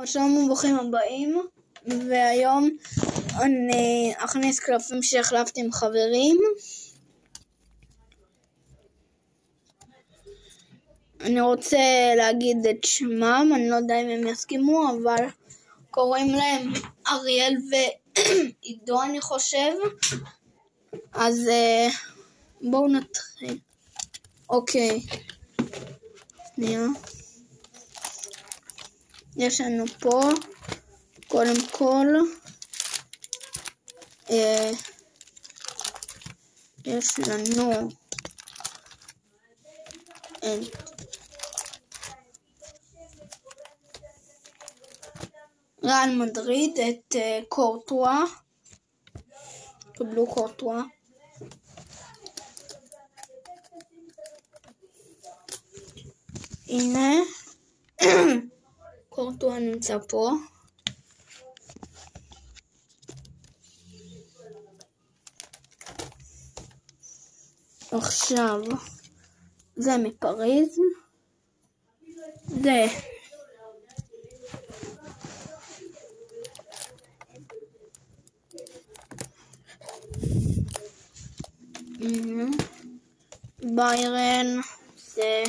שלום וברוכים הבאים, והיום אני אכניס קלפים שהחלפתי עם חברים. אני רוצה להגיד את שמם, אני לא יודע אם הם יסכימו, אבל קוראים להם אריאל ועידו אני חושב. אז בואו נתחיל. אוקיי, שנייה. יש לנו פה קודם כל יש לנו ריאל מדריד, את קורטואה, קבלו קורטואה. הנה קורטואה נמצא פה. עכשיו זה מפריז, זה ביירן, זה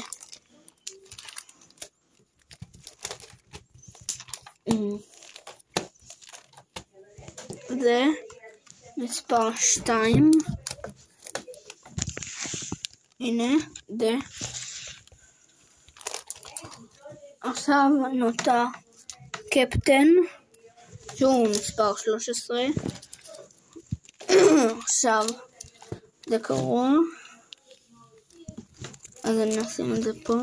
זה מספר 2. הנה זה. עכשיו נותר קפטן שהוא מספר 13. עכשיו זה קרוע, אז אני אשים את זה פה.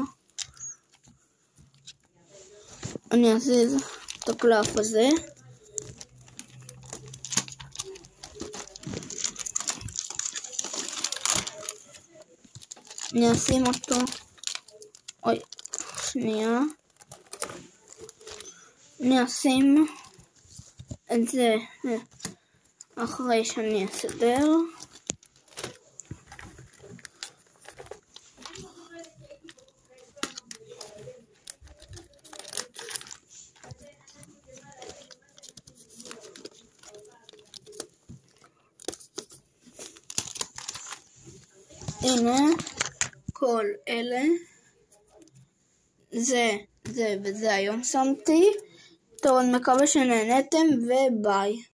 אני אזיז את הקלף הזה. אני אשים אותו, אוי, שנייה. אני אשים את זה אחרי שאני אסדר. הנה כל אלה, זה וזה היום שמתי. טוב, אני מקווה שנהנתם וביי.